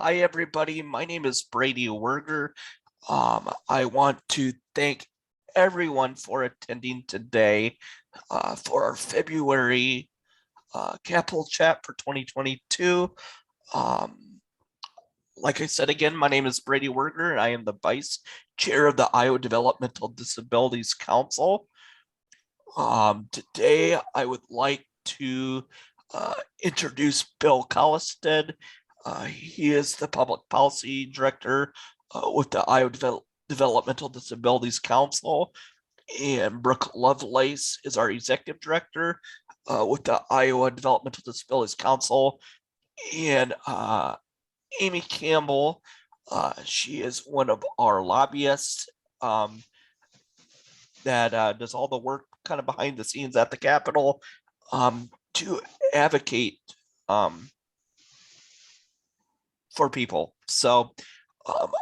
Hi, everybody. My name is Brady Werger. I want to thank everyone for attending today for our February Capital Chat for 2022. Like I said again, my name is Brady Werger, and I am the Vice Chair of the Iowa Developmental Disabilities Council. Today, I would like to introduce Bill Collisted. He is the Public Policy Director with the Iowa Developmental Disabilities Council, and Brooke Lovelace is our Executive Director with the Iowa Developmental Disabilities Council, and Amy Campbell, she is one of our lobbyists that does all the work kind of behind the scenes at the Capitol to advocate for people. So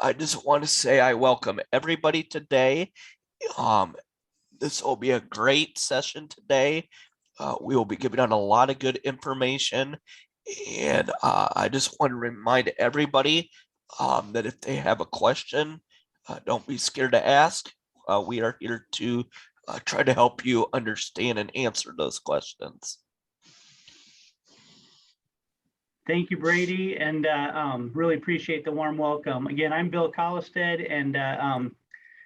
I just want to say I welcome everybody today. This will be a great session today. We will be giving out a lot of good information. And I just want to remind everybody that if they have a question, don't be scared to ask. We are here to try to help you understand and answer those questions. Thank you, Brady, and really appreciate the warm welcome. Again, I'm Bill Collisted, and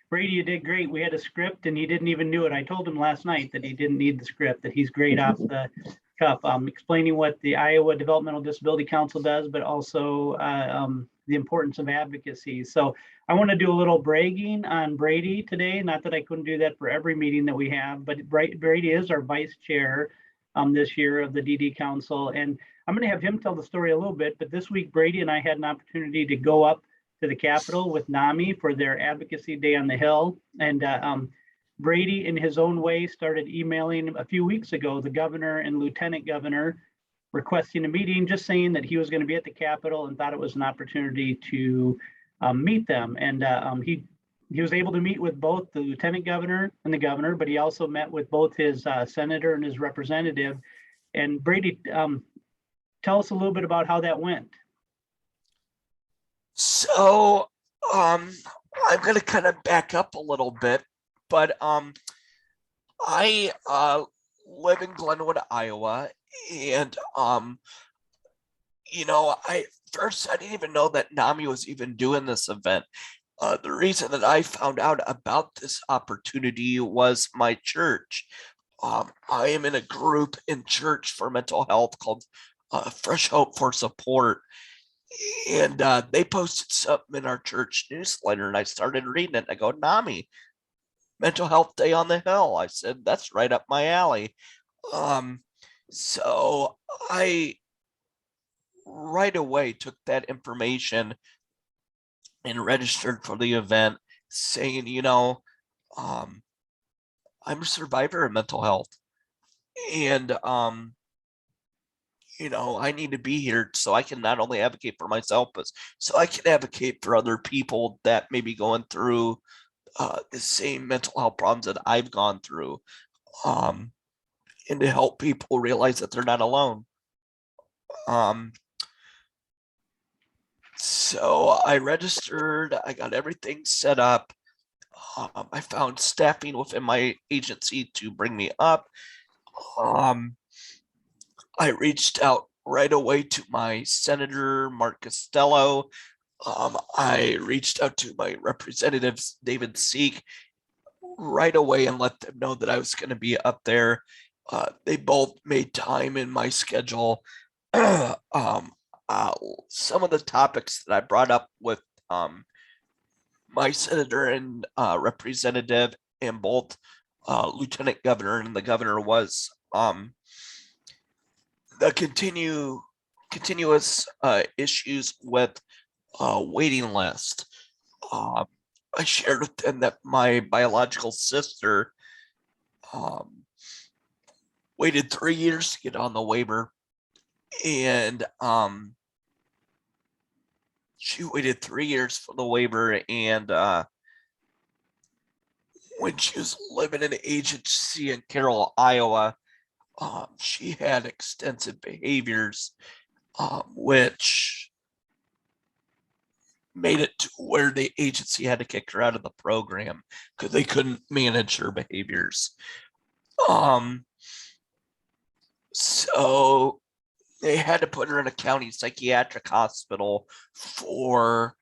Brady, you did great. We had a script, and he didn't even know it. I told him last night that he didn't need the script, that he's great off the cuff, explaining what the Iowa Developmental Disability Council does, but also the importance of advocacy. So I want to do a little bragging on Brady today. Not that I couldn't do that for every meeting that we have, but Brady is our vice chair this year of the DD Council. And I'm going to have him tell the story a little bit, but this week, Brady and I had an opportunity to go up to the Capitol with NAMI for their advocacy day on the Hill. And Brady, in his own way, started emailing a few weeks ago the governor and lieutenant governor requesting a meeting, just saying that he was going to be at the Capitol and thought it was an opportunity to meet them. And he was able to meet with both the lieutenant governor and the governor, but he also met with both his senator and his representative. And Brady, tell us a little bit about how that went. So I'm going to kind of back up a little bit, but I live in Glenwood, Iowa, and I didn't even know that NAMI was even doing this event. The reason that I found out about this opportunity was my church. I am in a group in church for mental health called Fresh Hope for Support. And they posted something in our church newsletter, and I started reading it. I go, NAMI, Mental Health Day on the Hill. I said, that's right up my alley. So I right away took that information and registered for the event, saying, I'm a survivor of mental health, and I need to be here so I can not only advocate for myself, but so I can advocate for other people that may be going through the same mental health problems that I've gone through, and to help people realize that they're not alone. So I registered, I got everything set up. I found staffing within my agency to bring me up. I reached out right away to my Senator Mark Costello. I reached out to my representatives, David Seek, right away and let them know that I was going to be up there. They both made time in my schedule. Some of the topics that I brought up with my senator and representative and both lieutenant governor and the governor was the continuous issues with waiting list. I shared with them that my biological sister waited 3 years to get on the waiver, and she waited 3 years for the waiver, and when she was living in an agency in Carroll, Iowa, she had extensive behaviors, which made it to where the agency had to kick her out of the program because they couldn't manage her behaviors. So they had to put her in a county psychiatric hospital for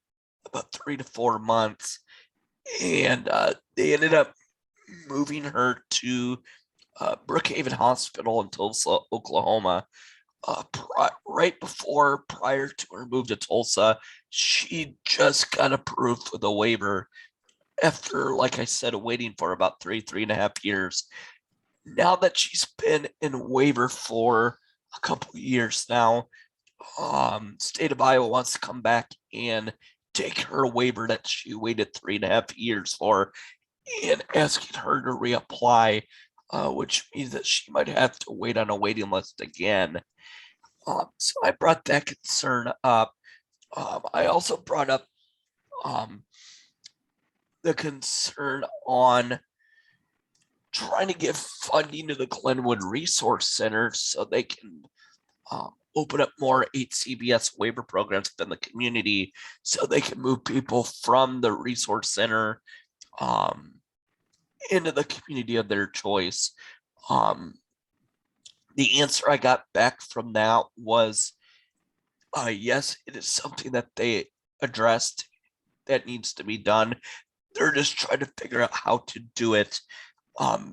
about 3 to 4 months. And they ended up moving her to Brookhaven Hospital in Tulsa, Oklahoma. Prior to her move to Tulsa, she just got approved for the waiver after, like I said, waiting for about 3.5 years. Now that she's been in waiver for a couple of years now, state of Iowa wants to come back and take her waiver that she waited 3.5 years for and asking her to reapply, which means that she might have to wait on a waiting list again. So I brought that concern up. I also brought up the concern on trying to give funding to the Glenwood Resource Center so they can open up more HCBS waiver programs within the community so they can move people from the resource center into the community of their choice. The answer I got back from that was yes, it is something that they addressed that needs to be done. They're just trying to figure out how to do it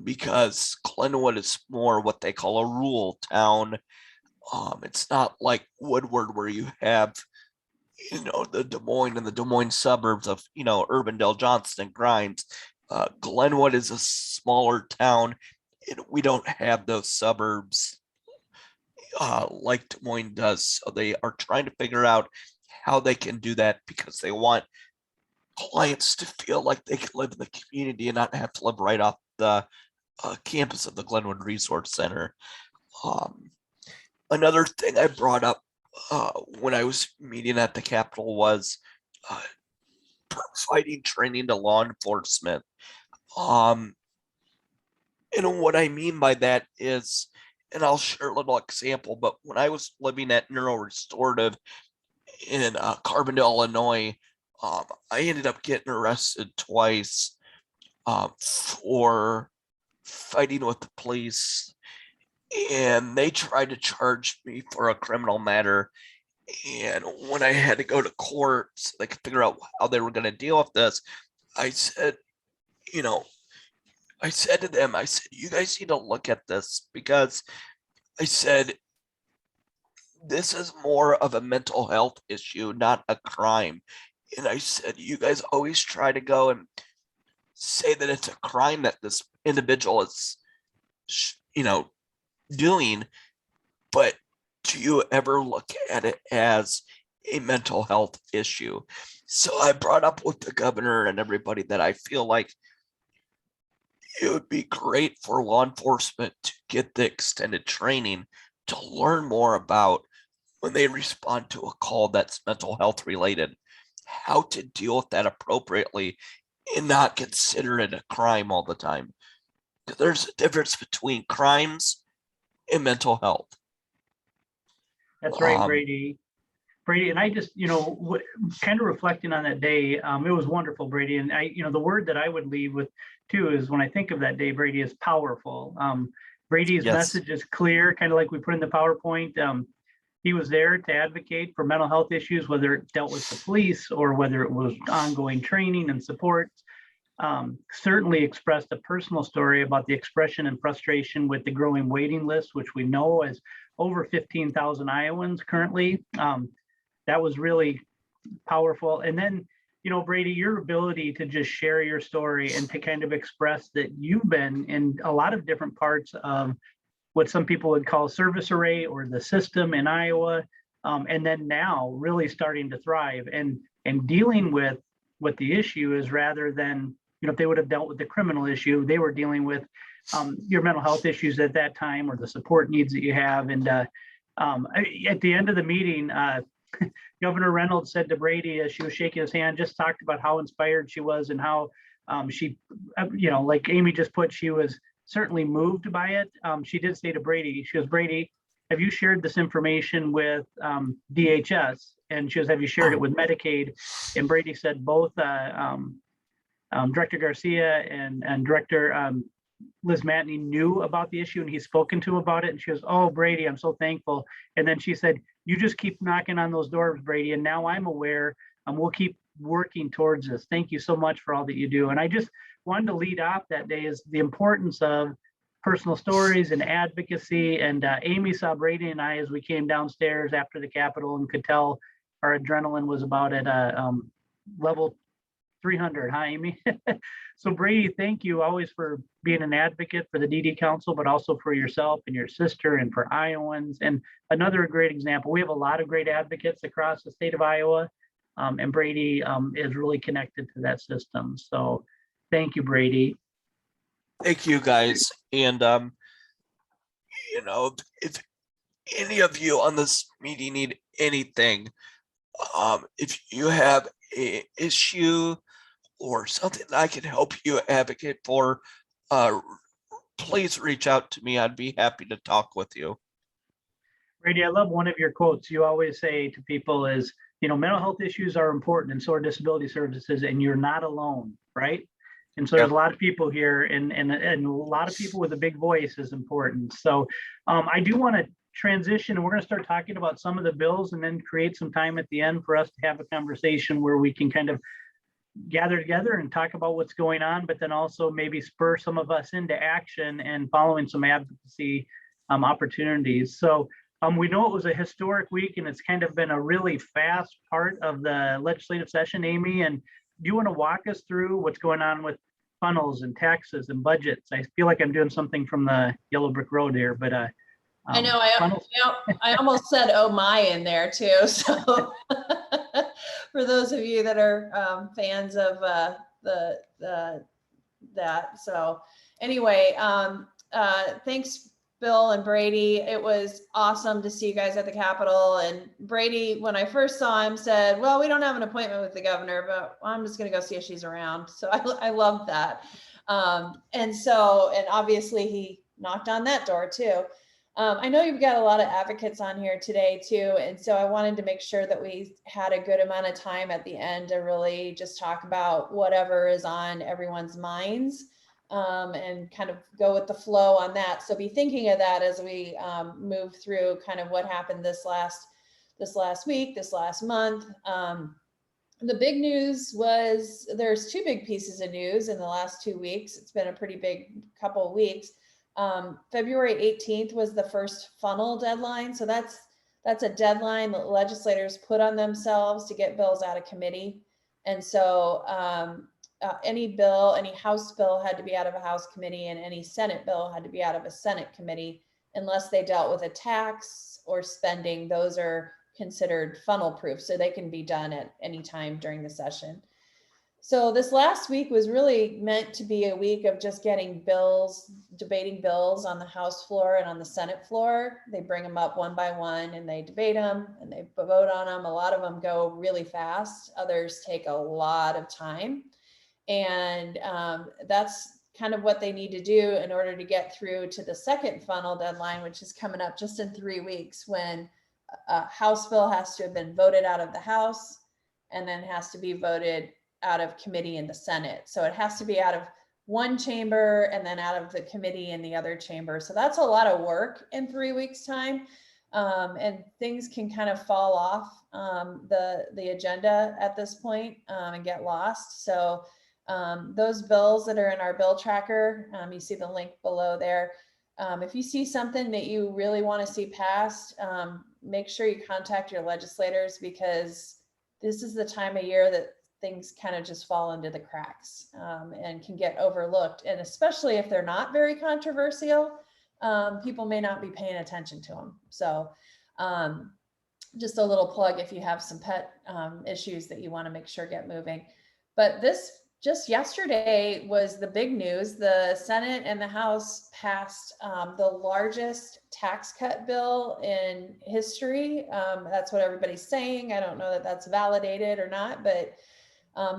because Glenwood is more what they call a rural town. It's not like Woodward where you have, the Des Moines and the Des Moines suburbs of, Urbandale, Johnston, and Grimes. Glenwood is a smaller town, and we don't have those suburbs like Des Moines does. So they are trying to figure out how they can do that because they want clients to feel like they can live in the community and not have to live right off the campus of the Glenwood Resource Center. Another thing I brought up when I was meeting at the Capitol was providing training to law enforcement. And what I mean by that is, and I'll share a little example, but when I was living at Neuro Restorative in Carbondale, Illinois, I ended up getting arrested twice for fighting with the police, and they tried to charge me for a criminal matter. And when I had to go to court so they could figure out how they were going to deal with this, I said, I said to them, you guys need to look at this because I said, this is more of a mental health issue, not a crime. And I said, you guys always try to go and say that it's a crime that this individual is, doing, but do you ever look at it as a mental health issue? So I brought up with the governor and everybody that I feel like it would be great for law enforcement to get the extended training to learn more about when they respond to a call that's mental health related, how to deal with that appropriately and not consider it a crime all the time. There's a difference between crimes and mental health. That's right, Brady. Brady, and I just, kind of reflecting on that day, it was wonderful, Brady. And the word that I would leave with too is when I think of that day, Brady, is powerful. Brady's message is clear, kind of like we put in the PowerPoint. He was there to advocate for mental health issues, whether it dealt with the police or whether it was ongoing training and support. Certainly expressed a personal story about the expression and frustration with the growing waiting list, which we know is over 15,000 Iowans currently. That was really powerful. And then, Brady, your ability to just share your story and to kind of express that you've been in a lot of different parts of what some people would call service array or the system in Iowa, and then now really starting to thrive and dealing with what the issue is rather than, if they would have dealt with the criminal issue, they were dealing with your mental health issues at that time or the support needs that you have. And at the end of the meeting, Governor Reynolds said to Brady as she was shaking his hand, just talked about how inspired she was and how she, like Amy just put, she was certainly moved by it. She did say to Brady, she goes, Brady, have you shared this information with DHS? And she goes, have you shared it with Medicaid? And Brady said both Director Garcia and Director Liz Matney knew about the issue and he's spoken to about it. And she goes, oh, Brady, I'm so thankful. And then she said, you just keep knocking on those doors, Brady. And now I'm aware and we'll keep working towards this. Thank you so much for all that you do. And I just wanted to lead off that day is the importance of personal stories and advocacy. And Amy saw Brady and I as we came downstairs after the Capitol and could tell our adrenaline was about at a level 300. Hi, Amy. So Brady, thank you always for being an advocate for the DD Council, but also for yourself and your sister and for Iowans. And another great example, we have a lot of great advocates across the state of Iowa, and Brady is really connected to that system. So thank you, Brady. Thank you, guys. And, you know, if any of you on this meeting need anything, if you have an issue or something I can help you advocate for, please reach out to me. I'd be happy to talk with you. Brady, I love one of your quotes. You always say to people is, you know, mental health issues are important and so are disability services, and you're not alone, right? And so there's a lot of people here and a lot of people with a big voice is important. So I do want to transition and we're going to start talking about some of the bills and then create some time at the end for us to have a conversation where we can kind of gather together and talk about what's going on, but then also maybe spur some of us into action and following some advocacy opportunities. So we know it was a historic week and it's kind of been a really fast part of the legislative session, Amy. And do you want to walk us through what's going on with funnels and taxes and budgets? I feel like I'm doing something from the Yellow Brick Road here, but I know I almost said oh my in there too. So for those of you that are fans of that. So anyway, thanks Bill and Brady. It was awesome to see you guys at the Capitol. And Brady, when I first saw him, said, well, we don't have an appointment with the governor, but I'm just going to go see if she's around. So I love that. And obviously he knocked on that door too. I know you've got a lot of advocates on here today too. And so I wanted to make sure that we had a good amount of time at the end to really just talk about whatever is on everyone's minds, and kind of go with the flow on that. So be thinking of that as we move through kind of what happened this last week, this last month. The big news was there's two big pieces of news in the last 2 weeks. It's been a pretty big couple of weeks. February 18th was the first funnel deadline. So that's a deadline that legislators put on themselves to get bills out of committee. And so any House bill had to be out of a House committee and any Senate bill had to be out of a Senate committee unless they dealt with a tax or spending. Those are considered funnel proof, so they can be done at any time during the session. So this last week was really meant to be a week of just getting bills, debating bills on the House floor and on the Senate floor. They bring them up one by one and they debate them and they vote on them. A lot of them go really fast. Others take a lot of time. And that's kind of what they need to do in order to get through to the second funnel deadline, which is coming up just in 3 weeks, when a House bill has to have been voted out of the House and then has to be voted out of committee in the Senate. So it has to be out of one chamber and then out of the committee in the other chamber. So that's a lot of work in 3 weeks time. And things can kind of fall off the agenda at this point and get lost. So those bills that are in our bill tracker, you see the link below there. If you see something that you really want to see passed, make sure you contact your legislators, because this is the time of year that things kind of just fall into the cracks and can get overlooked. And especially if they're not very controversial, people may not be paying attention to them. So just a little plug if you have some pet issues that you want to make sure get moving. But this just yesterday was the big news. The Senate and the House passed the largest tax cut bill in history. That's what everybody's saying. I don't know that that's validated or not, but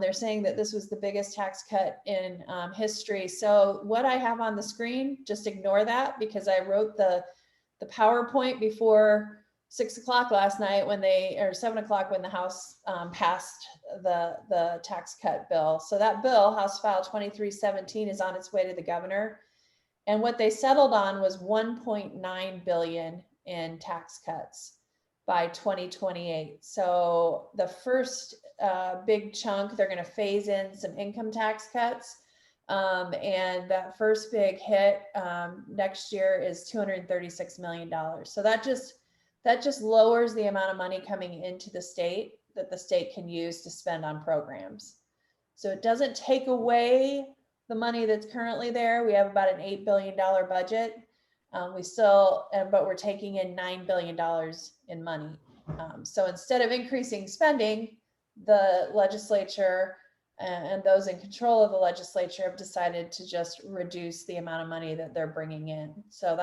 they're saying that this was the biggest tax cut in history. So what I have on the screen, just ignore that, because I wrote the PowerPoint before 6 o'clock last night or 7 o'clock when the House passed the tax cut bill. So that bill, House File 2317, is on its way to the governor. And what they settled on was 1.9 billion in tax cuts by 2028. So the first big chunk, they're going to phase in some income tax cuts. And that first big hit next year is $236 million. So that just lowers the amount of money coming into the state that the state can use to spend on programs. So it doesn't take away the money that's currently there. We have about an $8 billion budget. But we're taking in $9 billion in money. So instead of increasing spending, the legislature and those in control of the legislature have decided to just reduce the amount of money that they're bringing in. So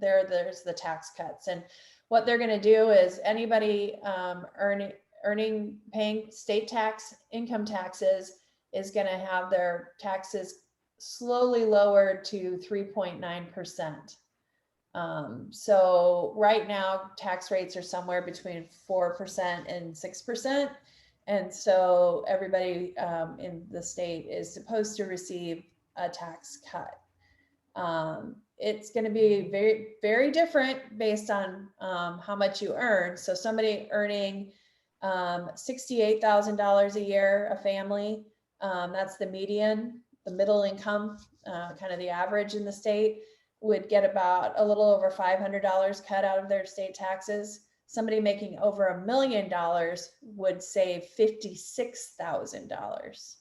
there's the tax cuts. And what they're going to do is anybody paying state tax, income taxes, is going to have their taxes slowly lowered to 3.9%. So right now, tax rates are somewhere between 4% and 6%. And so everybody in the state is supposed to receive a tax cut. It's going to be very, very different based on how much you earn. So somebody earning $68,000 a year, a family, that's the median, the middle income, kind of the average in the state, would get about a little over $500 cut out of their state taxes. Somebody making over $1 million would save $56,000.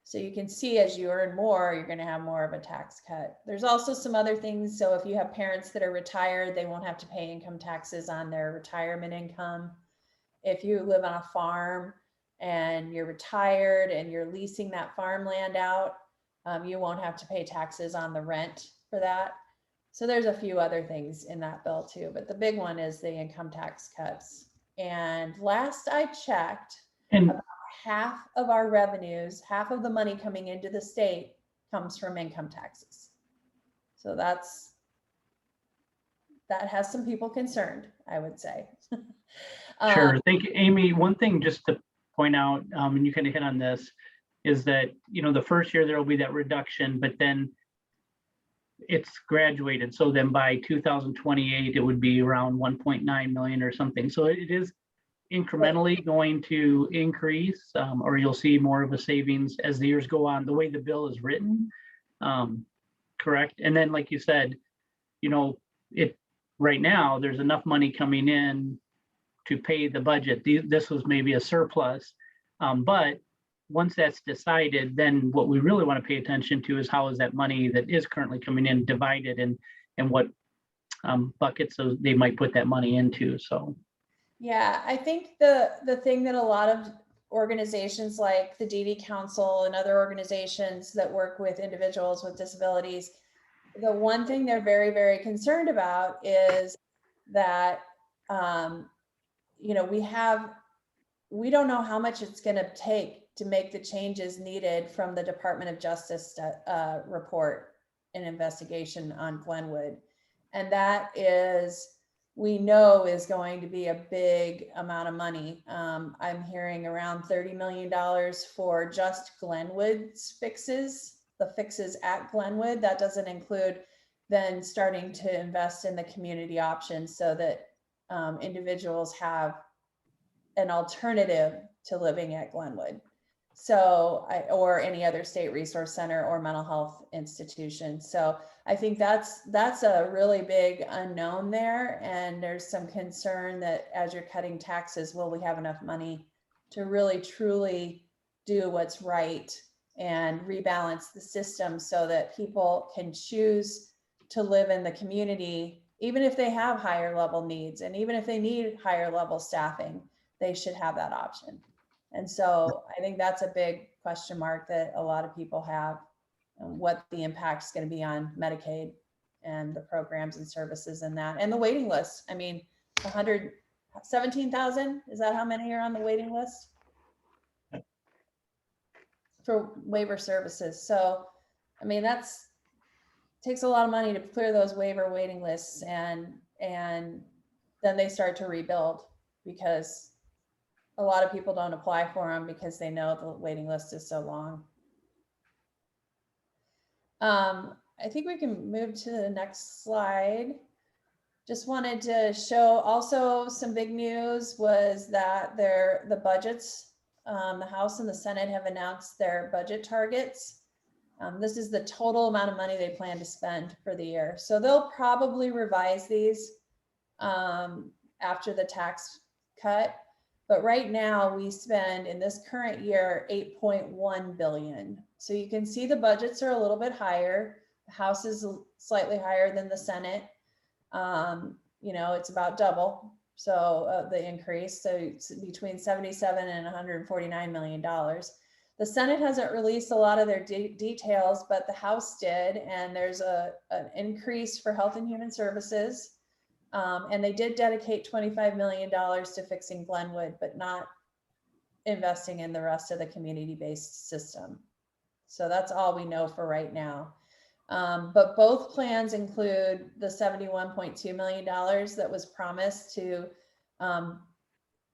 So you can see as you earn more, you're going to have more of a tax cut. There's also some other things. So if you have parents that are retired, they won't have to pay income taxes on their retirement income. If you live on a farm and you're retired and you're leasing that farmland out, you won't have to pay taxes on the rent for that. So there's a few other things in that bill too, but the big one is the income tax cuts. And last I checked, about half of our revenues, half of the money coming into the state comes from income taxes. So that has some people concerned, I would say. Sure. Thank you, Amy. One thing just to point out, and you kind of hit on this, is that, the first year there will be that reduction, but then it's graduated. So then by 2028, it would be around 1.9 million or something. So it is incrementally going to increase, or you'll see more of a savings as the years go on, the way the bill is written. Correct. And then, like you said, right now there's enough money coming in to pay the budget. This was maybe a surplus, but once that's decided, then what we really want to pay attention to is how is that money that is currently coming in divided, and what buckets they might put that money into. So yeah, I think the thing that a lot of organizations like the DD Council and other organizations that work with individuals with disabilities, the one thing they're very, very concerned about is that we don't know how much it's going to take to make the changes needed from the Department of Justice report and investigation on Glenwood. And that we know is going to be a big amount of money. I'm hearing around $30 million for just Glenwood's fixes, the fixes at Glenwood. That doesn't include then starting to invest in the community options so that individuals have an alternative to living at Glenwood. So, or any other state resource center or mental health institution. So I think that's a really big unknown there. And there's some concern that as you're cutting taxes, will we have enough money to really truly do what's right and rebalance the system so that people can choose to live in the community, even if they have higher level needs, and even if they need higher level staffing, they should have that option. And so I think that's a big question mark that a lot of people have, what the impact is going to be on Medicaid and the programs and services and that, and the waiting list. I mean, 117,000, is that how many are on the waiting list for waiver services? So, I mean, takes a lot of money to clear those waiver waiting lists, and then they start to rebuild, because a lot of people don't apply for them because they know the waiting list is so long. I think we can move to the next slide. Just wanted to show also some big news was that the budgets, the House and the Senate have announced their budget targets. This is the total amount of money they plan to spend for the year. So they'll probably revise these after the tax cut. But right now we spend in this current year, 8.1 billion. So you can see the budgets are a little bit higher. The House is slightly higher than the Senate. You know, it's about double. So the increase, so it's between 77 and 149 million dollars. The Senate hasn't released a lot of their details, but the House did, and there's an increase for Health and Human Services. And they did dedicate $25 million to fixing Glenwood, but not investing in the rest of the community-based system. So that's all we know for right now. But both plans include the $71.2 million that was promised to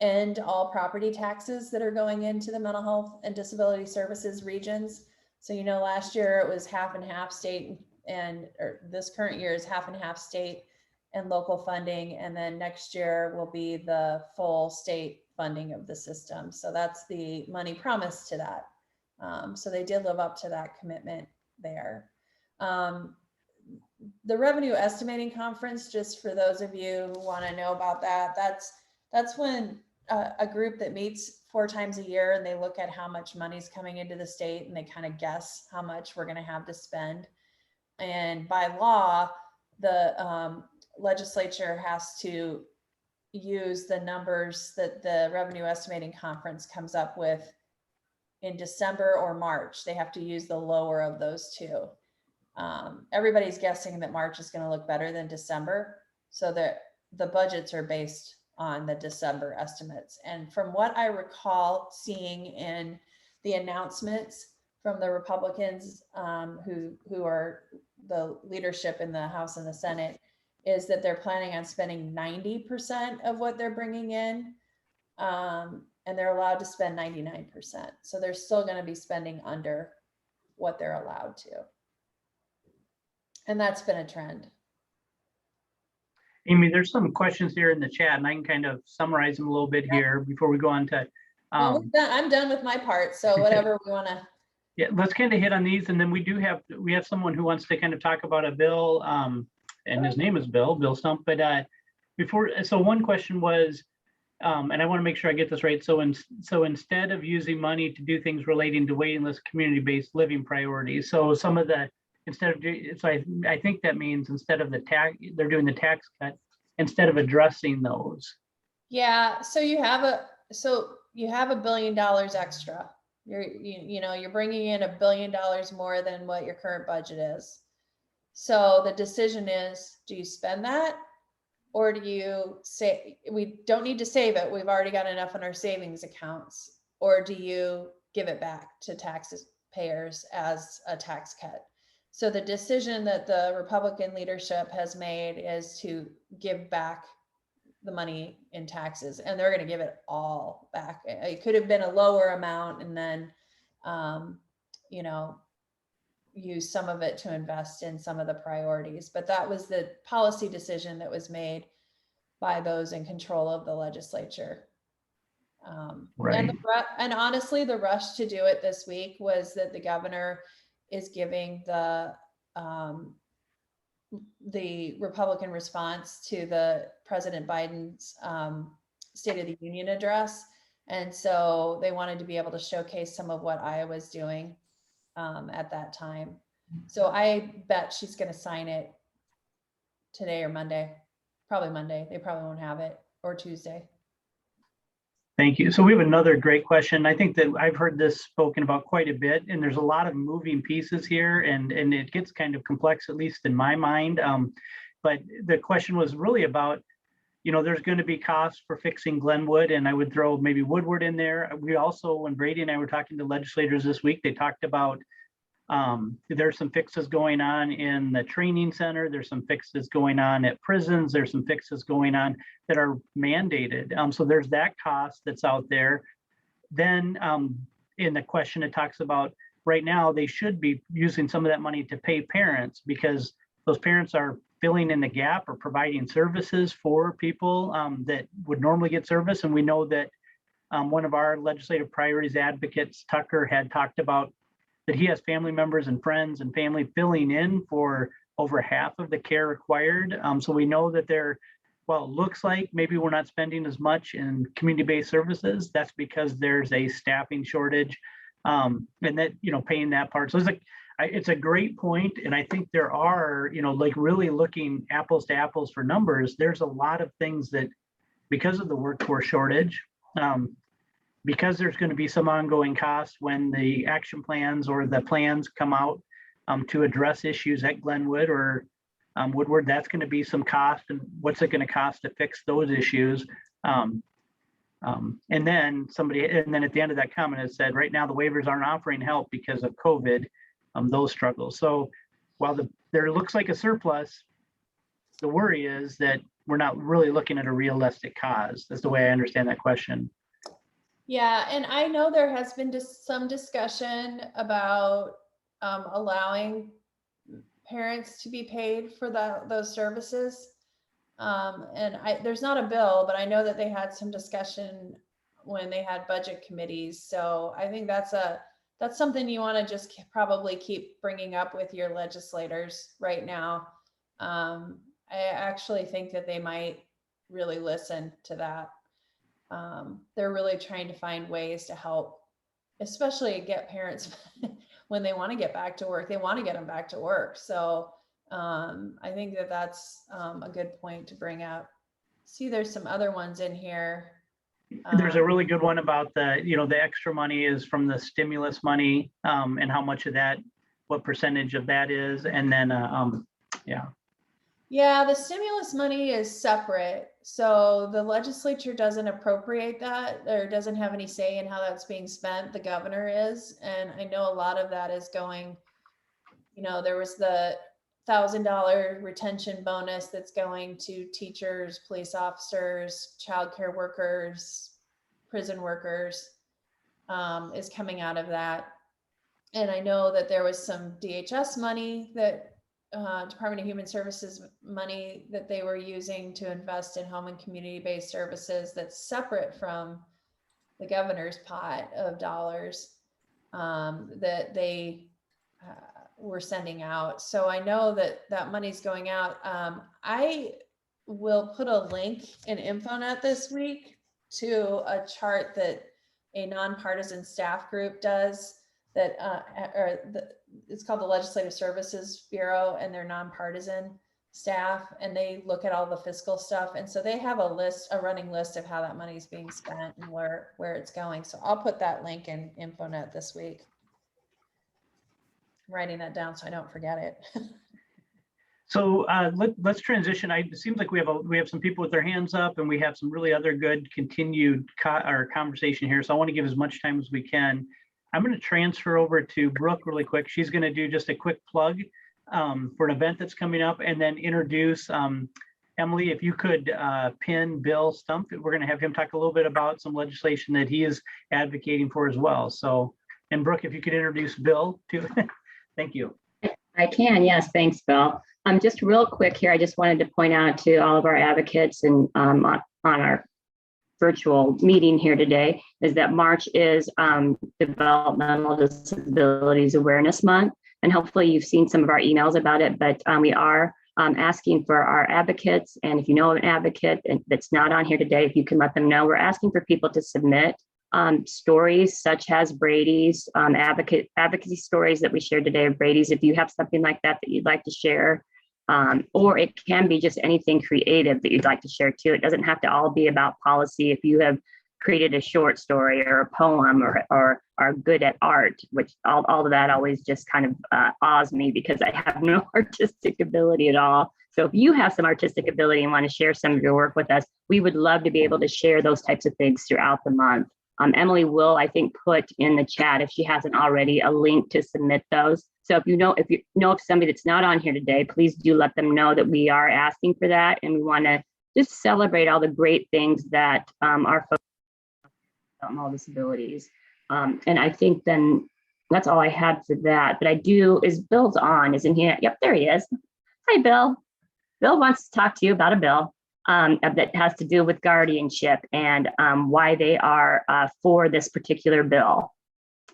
end all property taxes that are going into the mental health and disability services regions. So, you know, last year it was half and half state, or this current year is half and half state and local funding. And then next year will be the full state funding of the system. So that's the money promised to that. So they did live up to that commitment there. The revenue estimating conference, just for those of you who want to know about that, that's when a group that meets 4 times a year and they look at how much money's coming into the state and they kind of guess how much we're going to have to spend. And by law, the legislature has to use the numbers that the revenue estimating conference comes up with in December or March. They have to use the lower of those two. Everybody's guessing that March is going to look better than December, so that the budgets are based on the December estimates. And from what I recall seeing in the announcements from the Republicans who are the leadership in the House and the Senate, is that they're planning on spending 90% of what they're bringing in, and they're allowed to spend 99%. So they're still going to be spending under what they're allowed to. And that's been a trend. Amy, there's some questions here in the chat, and I can kind of summarize them a little bit here before we go on to. Well, I'm done with my part, so whatever we want to. Yeah, let's kind of hit on these, and then we have someone who wants to kind of talk about a bill, and his name is Bill Stump. But so one question was, and I want to make sure I get this right. So instead of using money to do things relating to waiting list community-based living priorities, so some of the I think that means instead of the tax, they're doing the tax cut instead of addressing those. Yeah, so you have $1 billion extra. You're bringing in $1 billion more than what your current budget is. So the decision is, do you spend that, or do you say we don't need to save it, we've already got enough in our savings accounts, or do you give it back to taxpayers as a tax cut? So the decision that the Republican leadership has made is to give back the money in taxes, and they're going to give it all back. It could have been a lower amount, and then, use some of it to invest in some of the priorities. But that was the policy decision that was made by those in control of the legislature. Right. And honestly, the rush to do it this week was that the governor is giving the Republican response to the President Biden's State of the Union address. And so they wanted to be able to showcase some of what Iowa's doing at that time. So I bet she's going to sign it today or Monday, probably Monday. They probably won't have it, or Tuesday. Thank you. So we have another great question. I think that I've heard this spoken about quite a bit, and there's a lot of moving pieces here, and it gets kind of complex, at least in my mind. But the question was really about, there's going to be costs for fixing Glenwood, and I would throw maybe Woodward in there. We also, when Brady and I were talking to legislators this week, they talked about There's some fixes going on in the training center. There's some fixes going on at prisons. There's some fixes going on that are mandated. So there's that cost that's out there. Then in the question, it talks about right now they should be using some of that money to pay parents, because those parents are filling in the gap or providing services for people that would normally get service. And we know that one of our legislative priorities advocates, Tucker, had talked about that he has family members and friends and family filling in for over half of the care required. So we know that well, it looks like maybe we're not spending as much in community-based services. That's because there's a staffing shortage, and that, paying that part. So it's a great point. And I think there are, like really looking apples to apples for numbers, there's a lot of things that, because of the workforce shortage, because there's going to be some ongoing costs when the action plans or the plans come out to address issues at Glenwood or Woodward, that's going to be some cost. And what's it going to cost to fix those issues? And then at the end of that comment, it said, right now the waivers aren't offering help because of COVID, those struggles. So while there looks like a surplus, the worry is that we're not really looking at a realistic cause. That's the way I understand that question. Yeah, and I know there has been some discussion about allowing parents to be paid for those services. And there's not a bill, but I know that they had some discussion when they had budget committees. So I think that's something you want to just probably keep bringing up with your legislators right now. I actually think that they might really listen to that. They're really trying to find ways to help, especially get parents when they want to get back to work, they want to get them back to work. So I think that's a good point to bring up. See, there's some other ones in here. There's a really good one about the extra money is from the stimulus money, and how much of that, what percentage of that is. And then, Yeah, the stimulus money is separate. So the legislature doesn't appropriate that or doesn't have any say in how that's being spent. The governor is. And I know a lot of that is going, there was the $1,000 retention bonus that's going to teachers, police officers, childcare workers, prison workers, is coming out of that. And I know that there was some DHS money that Department of Human Services money that they were using to invest in home and community-based services that's separate from the governor's pot of dollars that they were sending out. So I know that money's going out. I will put a link in InfoNet this week to a chart that a nonpartisan staff group does that it's called the Legislative Services Bureau, and they're nonpartisan staff, and they look at all the fiscal stuff. And so they have a running list of how that money is being spent and where it's going. So I'll put that link in InfoNet this week. I'm writing that down so I don't forget it. So let's transition. It seems like we have some people with their hands up, and we have some really other good continued conversation here. So I want to give as much time as we can. I'm going to transfer over to Brooke really quick. She's going to do just a quick plug for an event that's coming up, and then introduce Emily. If you could pin Bill Stump, we're going to have him talk a little bit about some legislation that he is advocating for as well. So, and Brooke, if you could introduce Bill too. Thank you. I can, yes, thanks, Bill. Just real quick here, I just wanted to point out to all of our advocates and on our virtual meeting here today is that March is Developmental Disabilities Awareness Month. And hopefully you've seen some of our emails about it, but we are asking for our advocates. And if you know an advocate that's not on here today, if you can let them know, we're asking for people to submit stories such as Brady's advocacy stories that we shared today of Brady's. If you have something like that you'd like to share, or it can be just anything creative that you'd like to share too. It doesn't have to all be about policy. If you have created a short story or a poem or are good at art, which all of that always just kind of awes me because I have no artistic ability at all. So if you have some artistic ability and want to share some of your work with us, we would love to be able to share those types of things throughout the month. Emily will, I think, put in the chat, if she hasn't already, a link to submit those. So if you know of somebody that's not on here today, please do let them know that we are asking for that, and we want to just celebrate all the great things that our folks with all disabilities. And I think then that's all I had for that. But I do, is Bill's on, isn't he? Yep, there he is. Hi, Bill. Bill wants to talk to you about a bill that has to do with guardianship and why they are for this particular bill.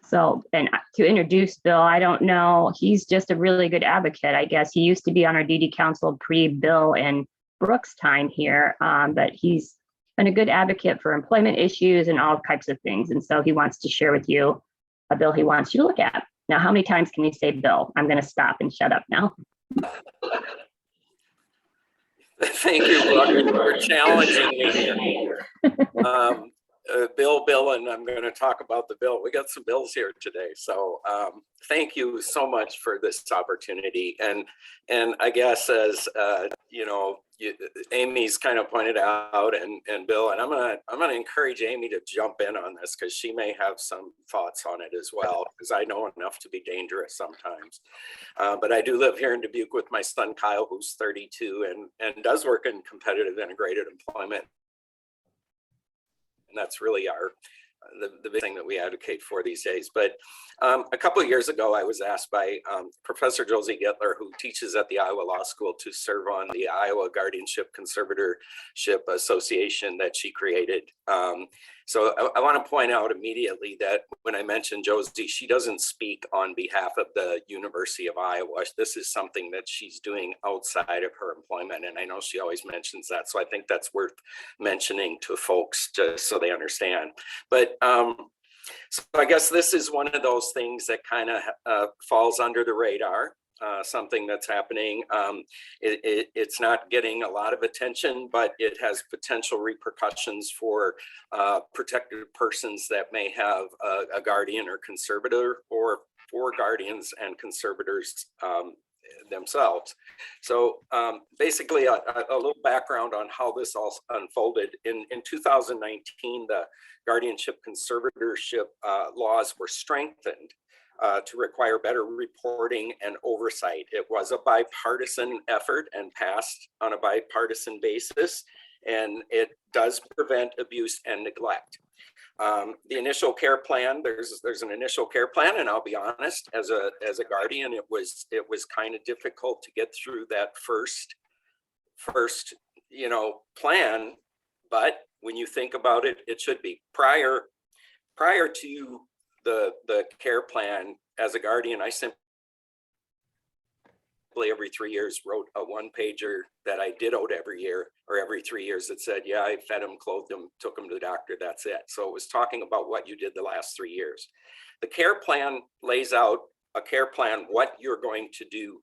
So, and to introduce Bill, I don't know, he's just a really good advocate, I guess. He used to be on our DD Council pre-Bill and Brooks time here, but he's been a good advocate for employment issues and all types of things. And so he wants to share with you a bill he wants you to look at. Now, how many times can we say Bill? I'm going to stop and shut up now. Thank you, Brooke, for challenging me here. Bill, and I'm going to talk about the bill. We got some bills here today. So thank you so much for this opportunity. And I guess as, you know, Amy's kind of pointed out, and Bill, and I'm going to encourage Amy to jump in on this because she may have some thoughts on it as well, because I know enough to be dangerous sometimes. But I do live here in Dubuque with my son, Kyle, who's 32 and does work in competitive integrated employment. And that's really the big thing that we advocate for these days. But a couple of years ago, I was asked by Professor Josie Gittler, who teaches at the Iowa Law School, to serve on the Iowa Guardianship Conservatorship Association that she created. So I want to point out immediately that when I mentioned Josie, she doesn't speak on behalf of the University of Iowa. This is something that she's doing outside of her employment. And I know she always mentions that. So I think that's worth mentioning to folks just so they understand. But so I guess this is one of those things that kind of falls under the radar. Something that's happening. It's not getting a lot of attention, but it has potential repercussions for protected persons that may have a guardian or conservator, or for guardians and conservators themselves. So basically a little background on how this all unfolded. In 2019, the guardianship conservatorship laws were strengthened to require better reporting and oversight. It was a bipartisan effort and passed on a bipartisan basis, and it does prevent abuse and neglect. The initial care plan, there's an initial care plan, and I'll be honest, as a guardian, it was kind of difficult to get through that first plan. But when you think about it, it should be prior to the care plan. As a guardian, I simply every 3 years wrote a one-pager that I dittoed every year, or every 3 years, that said, yeah, I fed him, clothed him, took him to the doctor, that's it. So it was talking about what you did the last 3 years. The care plan lays out a care plan, what you're going to do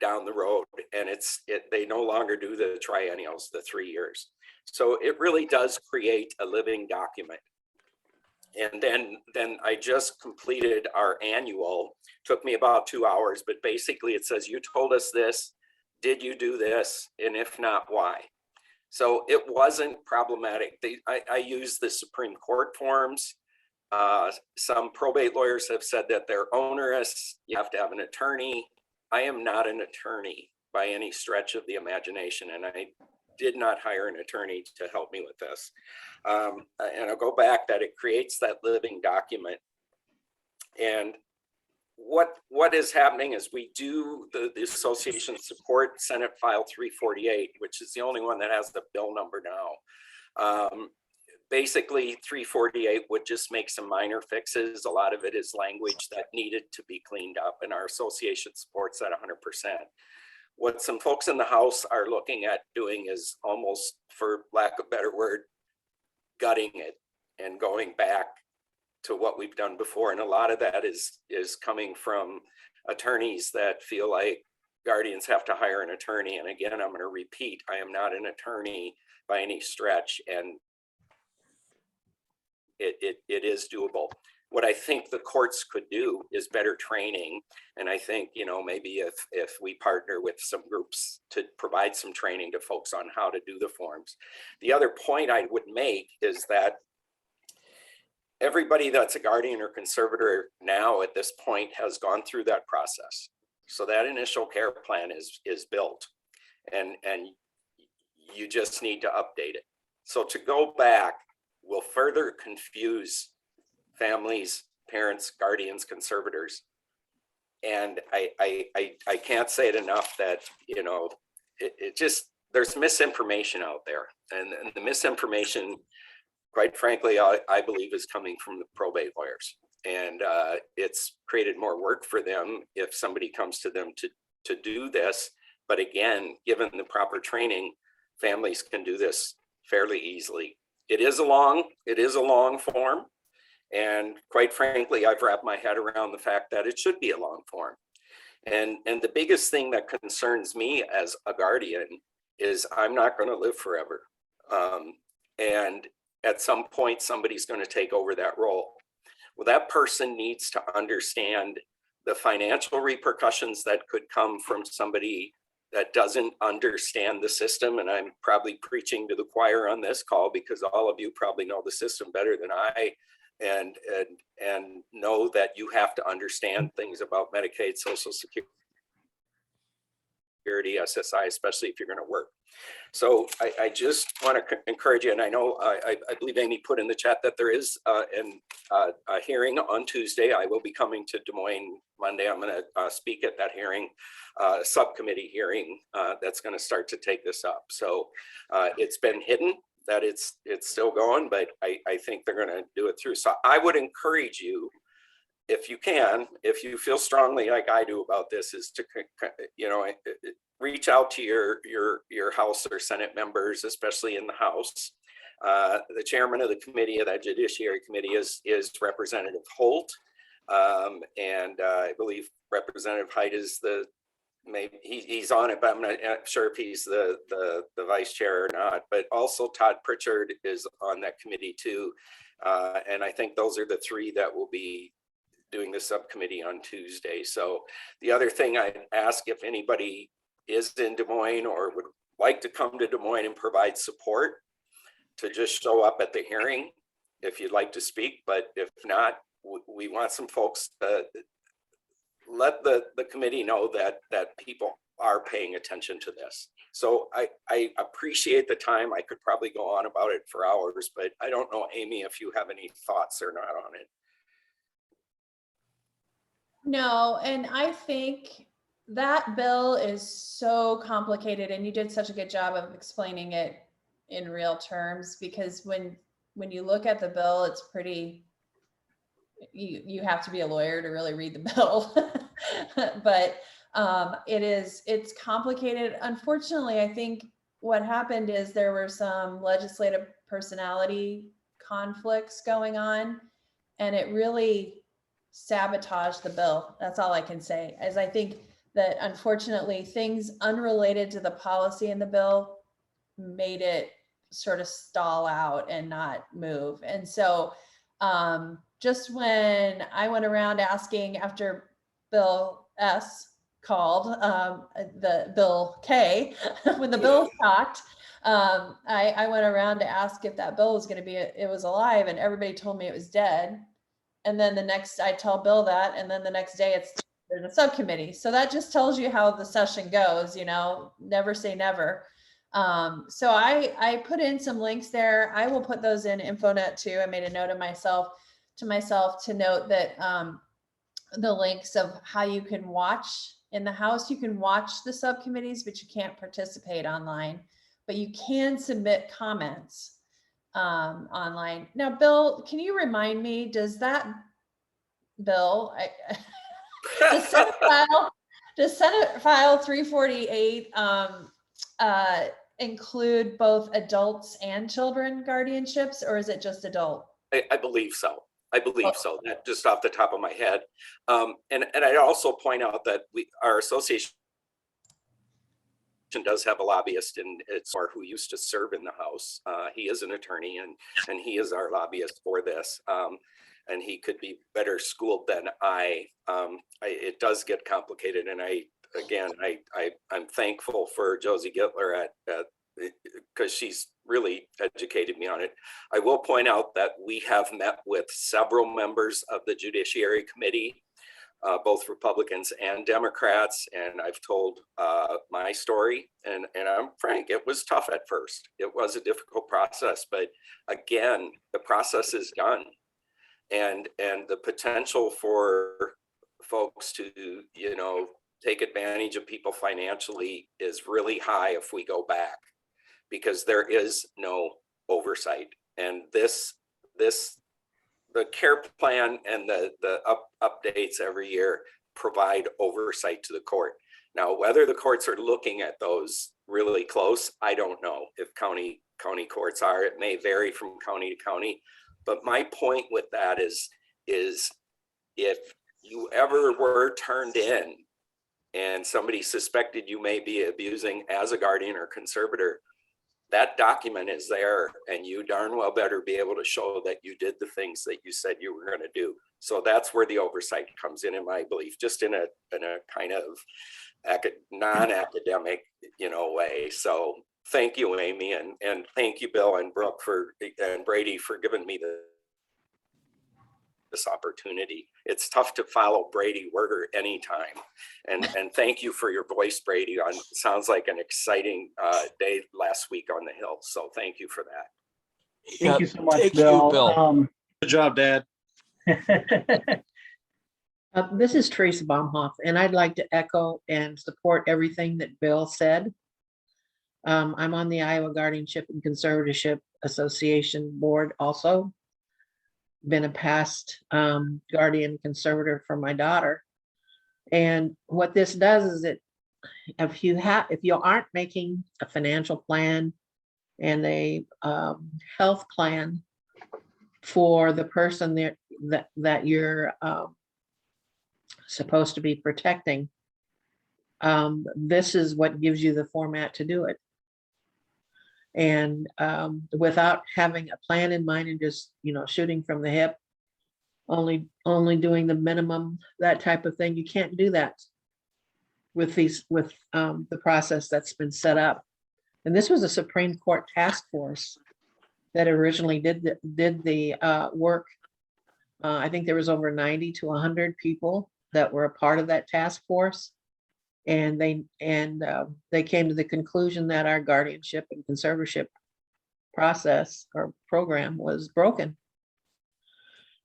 down the road, and they no longer do the triennials, the 3 years. So it really does create a living document. And then I just completed our annual. Took me about 2 hours, but basically it says, you told us this, did you do this? And if not, why? So it wasn't problematic. I used the Supreme Court forms. Some probate lawyers have said that they're onerous. You have to have an attorney. I am not an attorney by any stretch of the imagination, and I did not hire an attorney to help me with this. And I'll go back that it creates that living document. And what is happening is we do the association support Senate File 348, which is the only one that has the bill number now. Basically, 348 would just make some minor fixes. A lot of it is language that needed to be cleaned up, and our association supports that 100%. What some folks in the House are looking at doing is almost, for lack of a better word, gutting it and going back to what we've done before. And a lot of that is coming from attorneys that feel like guardians have to hire an attorney. And again, I'm going to repeat, I am not an attorney by any stretch, and it is doable. What I think the courts could do is better training. And I think, maybe if we partner with some groups to provide some training to folks on how to do the forms. The other point I would make is that everybody that's a guardian or conservator now at this point has gone through that process. So that initial care plan is built, and you just need to update it. So to go back will further confuse families, parents, guardians, conservators. And I can't say it enough that, you know, it just, there's misinformation out there, and the misinformation, quite frankly, I believe is coming from the probate lawyers, and it's created more work for them if somebody comes to them to do this. But again, given the proper training, families can do this fairly easily. It is a long form, and quite frankly, I've wrapped my head around the fact that it should be a long form. And the biggest thing that concerns me as a guardian is I'm not going to live forever. And at some point, somebody's going to take over that role. Well, that person needs to understand the financial repercussions that could come from somebody that doesn't understand the system. And I'm probably preaching to the choir on this call, because all of you probably know the system better than I, and know that you have to understand things about Medicaid, Social Security, SSI, especially if you're going to work. So I just want to encourage you, and I know I believe Amy put in the chat that there is a hearing on Tuesday. I will be coming to Des Moines Monday. I'm going to speak at that hearing, subcommittee hearing that's going to start to take this up. So it's been hidden that it's still going, but I think they're going to do it through. So I would encourage you, if you can, if you feel strongly like I do about this, is to, you know, reach out to your House or Senate members, especially in the House. The chairman of the committee, of that Judiciary Committee, is Representative Holt, and I believe Representative Height is maybe he's on it, but I'm not sure if he's the vice chair or not. But also Todd Pritchard is on that committee too, and I think those are the three that will be doing the subcommittee on Tuesday. So the other thing I'd ask, if anybody is in Des Moines or would like to come to Des Moines and provide support, to just show up at the hearing if you'd like to speak. But if not, we want some folks to let the committee know that people are paying attention to this. So I appreciate the time. I could probably go on about it for hours, but I don't know, Amy, if you have any thoughts or not on it. No, and I think that bill is so complicated, and you did such a good job of explaining it in real terms, because when you look at the bill, it's pretty, you have to be a lawyer to really read the bill. But it's complicated. Unfortunately, I think what happened is there were some legislative personality conflicts going on, and it really sabotaged the bill. That's all I can say, as I think that unfortunately things unrelated to the policy in the bill made it sort of stall out and not move. And so just when I went around asking, after Bill S called the Bill K, when the bill talked, I went around to ask if that bill was going to be, it was alive, and everybody told me it was dead. And then the next, I tell Bill that, and then the next day there's a subcommittee. So that just tells you how the session goes, you know, never say never. So I put in some links there. I will put those in InfoNet too. I made a note of myself to note that the links of how you can watch in the House. You can watch the subcommittees, but you can't participate online, but you can submit comments online. Now, Bill, can you remind me, does that bill, does Senate File 348 include both adults and children guardianships, or is it just adult? I believe so. So, that just off the top of my head. And I'd also point out that our association does have a lobbyist, and it's who used to serve in the House. He is an attorney, and he is our lobbyist for this. And he could be better schooled than I. It does get complicated, and I'm thankful for Josie Gittler at because she's really educated me on it. I will point out that we have met with several members of the Judiciary Committee, both Republicans and Democrats, and I've told my story, and I'm frank, it was tough at first. It was a difficult process, but again, the process is done, and the potential for folks to, you know, take advantage of people financially is really high if we go back, because there is no oversight. And the care plan and the updates every year provide oversight to the court. Now, whether the courts are looking at those really close, I don't know. If county courts are, it may vary from county to county. But my point with that is if you ever were turned in and somebody suspected you may be abusing as a guardian or conservator, that document is there, and you darn well better be able to show that you did the things that you said you were going to do. So that's where the oversight comes in my belief, just in a kind of non-academic, you know, way. So thank you, Amy, and thank you, Bill and Brooke and Brady for giving me this opportunity. It's tough to follow Brady Werger anytime. And thank you for your voice, Brady. Sounds like an exciting day last week on the Hill. So thank you for that. Thank you so much, Thank Bill. you, Bill. Good job, Dad. This is Teresa Baumhoff, and I'd like to echo and support everything that Bill said. I'm on the Iowa Guardianship and Conservatorship Association board also. Been a past guardian conservator for my daughter. And what this does is if you aren't making a financial plan and a health plan for the person that you're supposed to be protecting, this is what gives you the format to do it. And without having a plan in mind and just, you know, shooting from the hip, only doing the minimum, that type of thing, you can't do that with the process that's been set up. And this was a Supreme Court task force that originally did the work. I think there was over 90 to 100 people that were a part of that task force. And they came to the conclusion that our guardianship and conservatorship process or program was broken,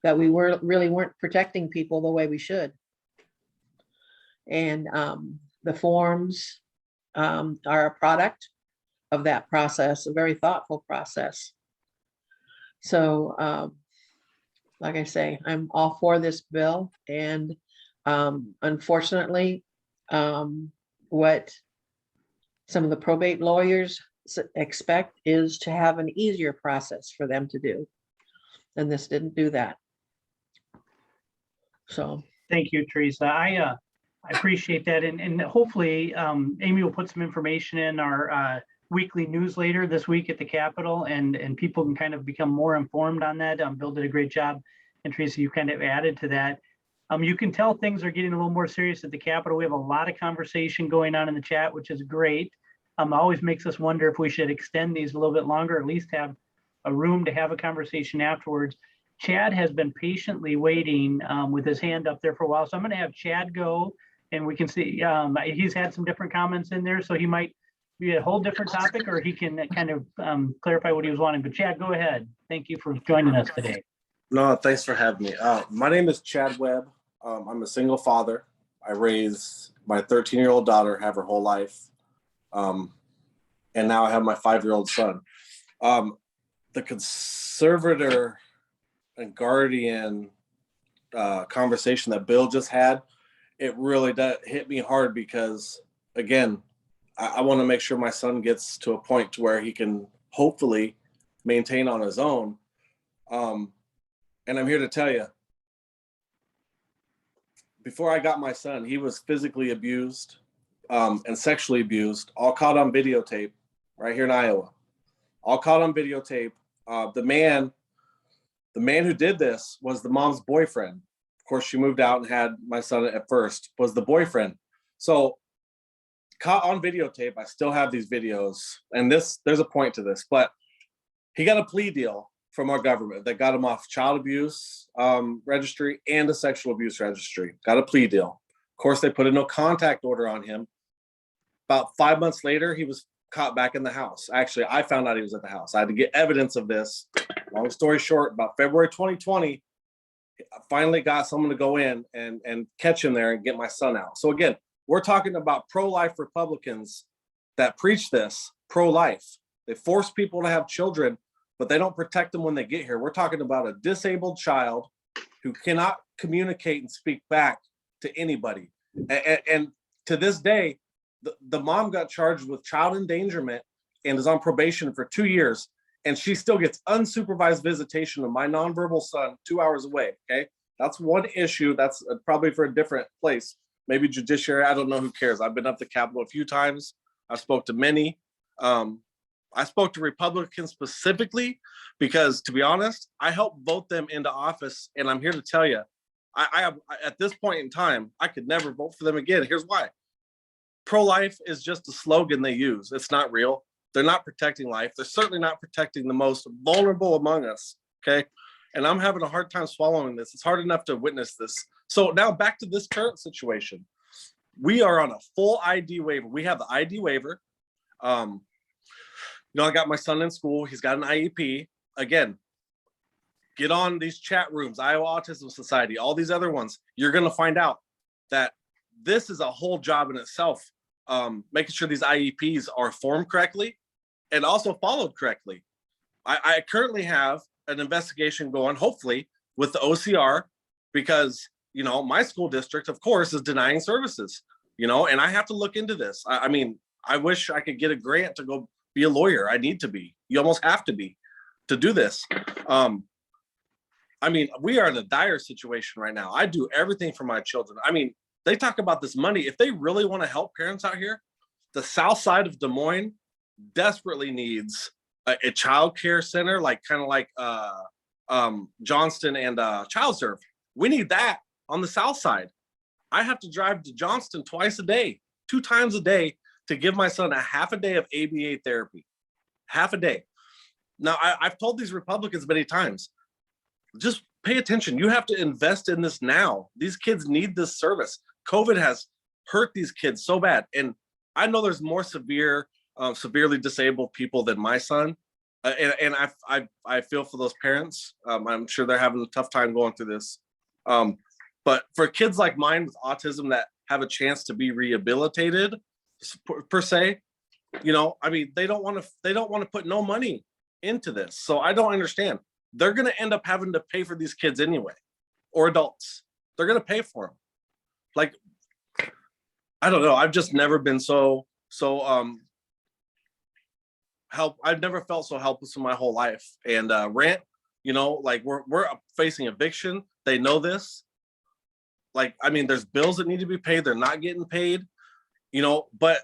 that we really weren't protecting people the way we should. And the forms are a product of that process, a very thoughtful process. So, like I say, I'm all for this bill, and unfortunately, what some of the probate lawyers expect is to have an easier process for them to do, and this didn't do that. So Thank you, Teresa. I appreciate that, and hopefully Amy will put some information in our weekly newsletter this week at the Capitol, and people can kind of become more informed on that. Bill did a great job, and Teresa, you kind of added to that. You can tell things are getting a little more serious at the Capitol. We have a lot of conversation going on in the chat, which is great. Always makes us wonder if we should extend these a little bit longer, at least have a room to have a conversation afterwards. Chad has been patiently waiting with his hand up there for a while. So I'm going to have Chad go, and we can see he's had some different comments in there. So he might be a whole different topic, or he can kind of clarify what he was wanting. But Chad, go ahead. Thank you for joining us today. No, thanks for having me. My name is Chad Webb. I'm a single father. I raised my 13-year-old daughter, have her whole life. And now I have my 5-year-old son. The conservator and guardian conversation that Bill just had, it really hit me hard because, again, I want to make sure my son gets to a point to where he can hopefully maintain on his own. And I'm here to tell you, before I got my son, he was physically abused and sexually abused, all caught on videotape right here in Iowa. All caught on videotape. The man who did this was the mom's boyfriend. Of course, she moved out and had my son at first, was the boyfriend. So caught on videotape. I still have these videos, and there's a point to this, but he got a plea deal from our government that got him off child abuse registry and a sexual abuse registry. Got a plea deal. Of course, they put a no contact order on him. About 5 months later, he was caught back in the house. Actually, I found out he was at the house. I had to get evidence of this. Long story short, about February 2020, I finally got someone to go in and catch him there and get my son out. So again, we're talking about pro-life Republicans that preach this, pro-life. They force people to have children, but they don't protect them when they get here. We're talking about a disabled child who cannot communicate and speak back to anybody. And to this day, the mom got charged with child endangerment and is on probation for 2 years. And she still gets unsupervised visitation of my nonverbal son 2 hours away, okay? That's one issue. That's probably for a different place. Maybe judiciary, I don't know, who cares? I've been up to Capitol a few times. I spoke to many. I spoke to Republicans specifically because, to be honest, I helped vote them into office. And I'm here to tell you, I at this point in time, I could never vote for them again. Here's why. Pro-life is just a slogan they use. It's not real. They're not protecting life. They're certainly not protecting the most vulnerable among us, okay? And I'm having a hard time swallowing this. It's hard enough to witness this. So now back to this current situation. We are on a full ID waiver. We have the ID waiver. I got my son in school. He's got an IEP. Again, get on these chat rooms, Iowa Autism Society, all these other ones. You're going to find out that this is a whole job in itself, making sure these IEPs are formed correctly and also followed correctly. I currently have an investigation going, hopefully, with the OCR because, my school district, of course, is denying services, and I have to look into this. I mean, I wish I could get a grant to go be a lawyer. I need to be. You almost have to be to do this. I mean, we are in a dire situation right now. I do everything for my children. I mean, they talk about this money. If they really want to help parents out here, the south side of Des Moines desperately needs a child care center, like Johnston and Child Serve. We need that on the south side. I have to drive to Johnston twice a day, 2 times a day, to give my son a half a day of ABA therapy. Half a day. Now, I've told these Republicans many times, just pay attention. You have to invest in this now. These kids need this service. COVID has hurt these kids so bad. And I know there's more severely disabled people than my son. And I feel for those parents. I'm sure they're having a tough time going through this. But for kids like mine with autism that have a chance to be rehabilitated, per se, I mean, they don't want to put no money into this. So I don't understand. They're going to end up having to pay for these kids anyway, or adults. They're going to pay for them. Like, I don't know. I've just never been so I've never felt so helpless in my whole life. And rent, like we're facing eviction. They know this. Like, I mean, there's bills that need to be paid. They're not getting paid, but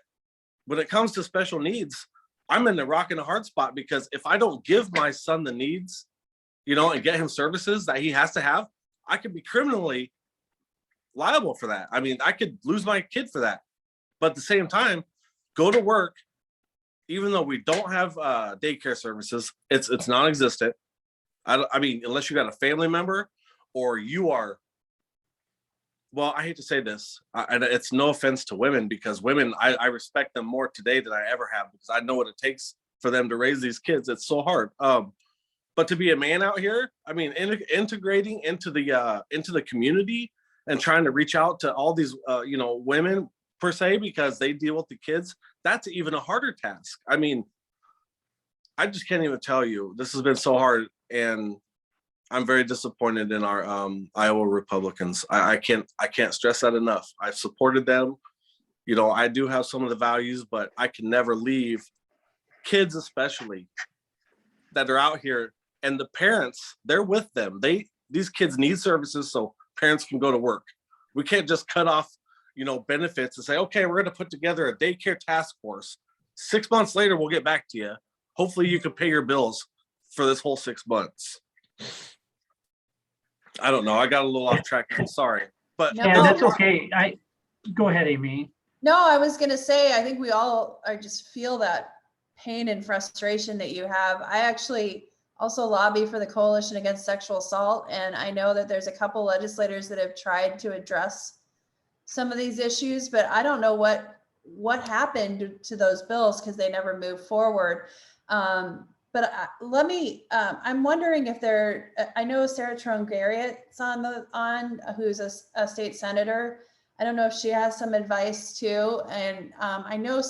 when it comes to special needs, I'm in a rock and a hard spot because if I don't give my son the needs, and get him services that he has to have, I could be criminally liable for that. I mean, I could lose my kid for that. But at the same time, go to work, even though we don't have daycare services, it's non-existent. I mean, unless you got a family member or you are, well, I hate to say this, and it's no offense to women, because women, I respect them more today than I ever have, because I know what it takes for them to raise these kids. It's so hard. But to be a man out here, I mean, integrating into the community and trying to reach out to all these, women per se, because they deal with the kids, that's even a harder task. I mean, I just can't even tell you. This has been so hard, and I'm very disappointed in our Iowa Republicans. I can't stress that enough. I've supported them. I do have some of the values, but I can never leave kids, especially that are out here, and the parents, they're with them. These kids need services so parents can go to work. We can't just cut off, benefits and say, okay, we're going to put together a daycare task force. 6 months later, we'll get back to you. Hopefully you can pay your bills for this whole 6 months. I don't know. I got a little off track. I'm sorry. But Yeah, that's okay. Go ahead, Amy. No, I was gonna say, I think we all are just feel that pain and frustration that you have. I actually also lobby for the Coalition Against Sexual Assault, and I know that there's a couple legislators that have tried to address some of these issues, but I don't know what happened to those bills because they never moved forward. Let me, I'm wondering if I know Sarah Trungariot's on who's a state senator. I don't know if she has some advice too. And I know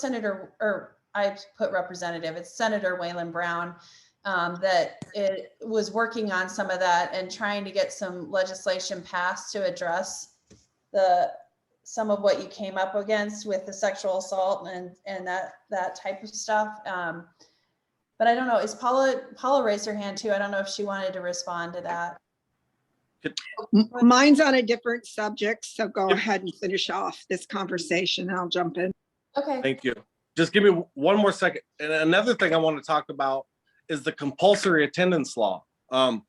I put representative, it's Senator Waylon Brown, that it was working on some of that and trying to get some legislation passed to address some of what you came up against with the sexual assault and that type of stuff. But I don't know, Paula raised her hand too. I don't know if she wanted to respond to that. Mine's on a different subject, so go ahead and finish off this conversation. I'll jump in. Okay. Thank you. Just give me one more second. And another thing I want to talk about is the compulsory attendance law. I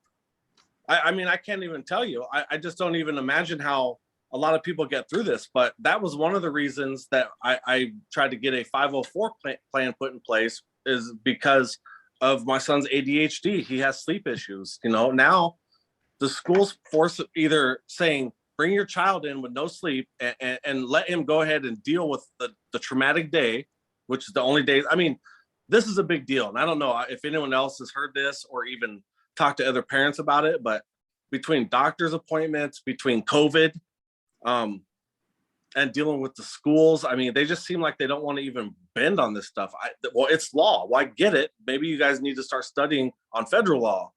mean, I can't even tell you. I just don't even imagine how a lot of people get through this, but that was one of the reasons that I tried to get a 504 plan put in place, is because of my son's ADHD. He has sleep issues. You know, now the schools force either saying, bring your child in with no sleep and let him go ahead and deal with the traumatic day, which is the only day. I mean, this is a big deal. And I don't know if anyone else has heard this or even talked to other parents about it, but between doctor's appointments, between COVID, and dealing with the schools, I mean, they just seem like they don't want to even bend on this stuff. Well, it's law. Why get it? Maybe you guys need to start studying on federal law,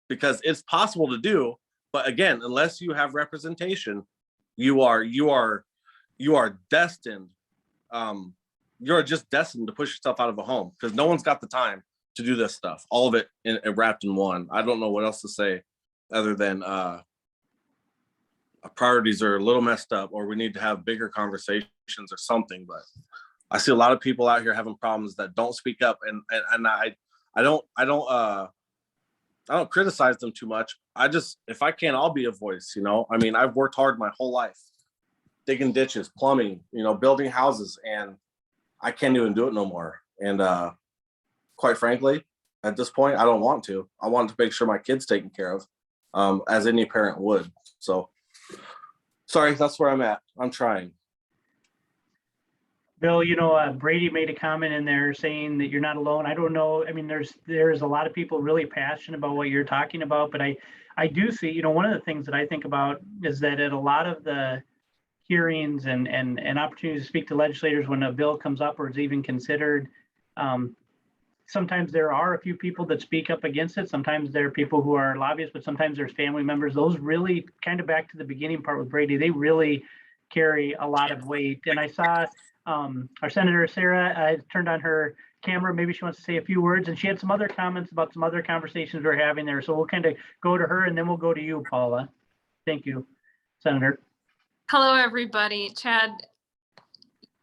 because it's possible to do. But again, unless you have representation, you are destined. You're just destined to push yourself out of a home, because no one's got the time to do this stuff. All of it wrapped in one. I don't know what else to say other than priorities are a little messed up, or we need to have bigger conversations or something. But I see a lot of people out here having problems that don't speak up, and I don't criticize them too much. I just, if I can, I'll be a voice, you know. I mean, I've worked hard my whole life, digging ditches, plumbing, you know, building houses, and I can't even do it no more. And quite frankly, at this point, I don't want to. I want to make sure my kid's taken care of, as any parent would. So sorry, that's where I'm at. I'm trying. Bill, you know, Brady made a comment in there saying that you're not alone. I don't know. I mean, there's a lot of people really passionate about what you're talking about, but I do see, you know, one of the things that I think about is that at a lot of the hearings and opportunities to speak to legislators when a bill comes up or is even considered, sometimes there are a few people that speak up against it. Sometimes there are people who are lobbyists, but sometimes there's family members. Those really, kind of back to the beginning part with Brady, they really carry a lot of weight. And I saw our Senator Sarah turned on her camera. Maybe she wants to say a few words, and she had some other comments about some other conversations we're having there. So we'll kind of go to her and then we'll go to you, Paula. Thank you, Senator. Hello, everybody. Chad,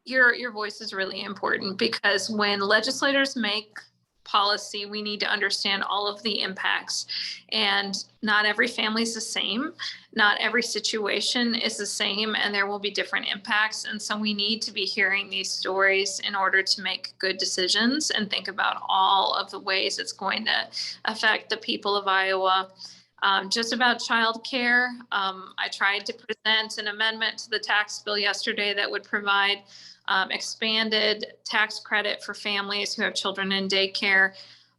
your voice is really important, because when legislators make policy, we need to understand all of the impacts, and not every family is the same. Not every situation is the same, and there will be different impacts. And so we need to be hearing these stories in order to make good decisions and think about all of the ways it's going to affect the people of Iowa. Just about childcare, I tried to present an amendment to the tax bill yesterday that would provide expanded tax credit for families who have children in daycare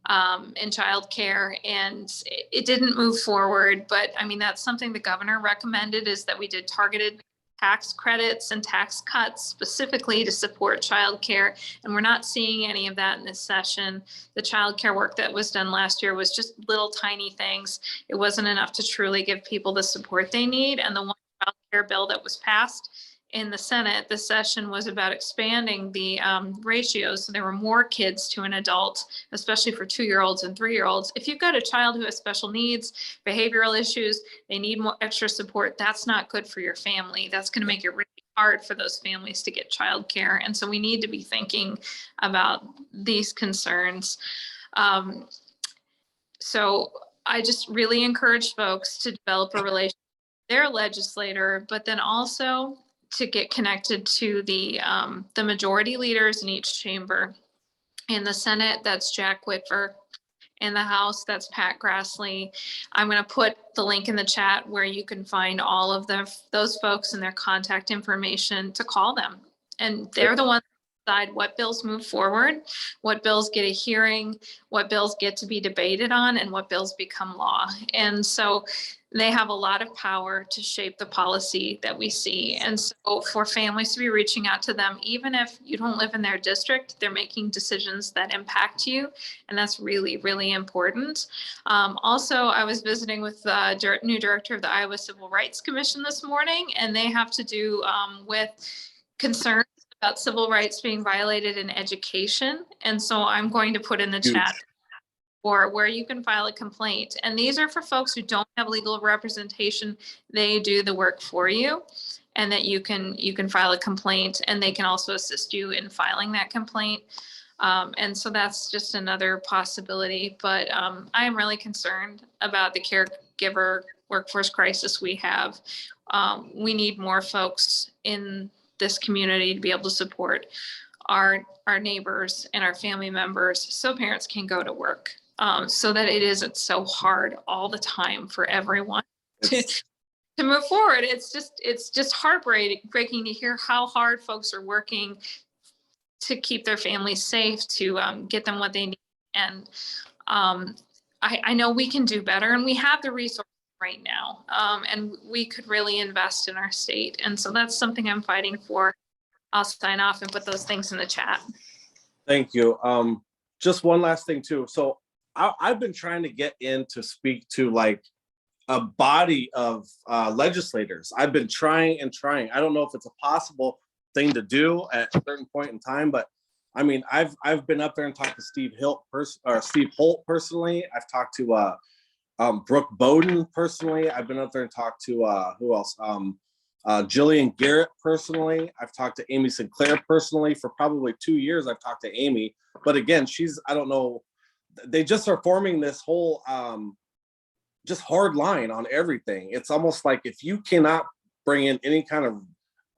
and childcare, and it didn't move forward. But I mean, that's something the governor recommended, is that we did targeted tax credits and tax cuts specifically to support childcare, and we're not seeing any of that in this session. The childcare work that was done last year was just little tiny things. It wasn't enough to truly give people the support they need. And the one childcare bill that was passed in the Senate this session was about expanding the ratios. So there were more kids to an adult, especially for 2-year-olds and 3-year-olds. If you've got a child who has special needs, behavioral issues, they need more extra support, that's not good for your family. That's going to make it really hard for those families to get childcare. And so we need to be thinking about these concerns. So I just really encourage folks to develop a relationship with their legislator, but then also to get connected to the majority leaders in each chamber. In the Senate, that's Jack Whitver. In the House, that's Pat Grassley. I'm going to put the link in the chat where you can find all of those folks and their contact information to call them. And they're the ones that decide what bills move forward, what bills get a hearing, what bills get to be debated on, and what bills become law. And so they have a lot of power to shape the policy that we see. And so for families to be reaching out to them, even if you don't live in their district, they're making decisions that impact you. And that's really, really important. Also, I was visiting with the new director of the Iowa Civil Rights Commission this morning, and they have to do with concerns about civil rights being violated in education. And so I'm going to put in the chat or where you can file a complaint. And these are for folks who don't have legal representation. They do the work for you, and that you can file a complaint, and they can also assist you in filing that complaint. And so that's just another possibility. But I am really concerned about the caregiver workforce crisis we have. We need more folks in this community to be able to support our neighbors and our family members so parents can go to work. So that it isn't so hard all the time for everyone to move forward. It's just heartbreaking to hear how hard folks are working to keep their families safe, to get them what they need. And I know we can do better, and we have the resources right now, and we could really invest in our state. And so that's something I'm fighting for. I'll sign off and put those things in the chat. Thank you. Just one last thing too. So I've been trying to get in to speak to like a body of legislators. I've been trying and trying. I don't know if it's a possible thing to do at a certain point in time, but I mean, I've been up there and talked to Steve Holt personally. I've talked to Brooke Bowden personally. I've been up there and talked to who else? Jillian Garrett personally. I've talked to Amy Sinclair personally. For probably 2 years, I've talked to Amy. But again, I don't know, they just are forming this whole just hard line on everything. It's almost like if you cannot bring in any kind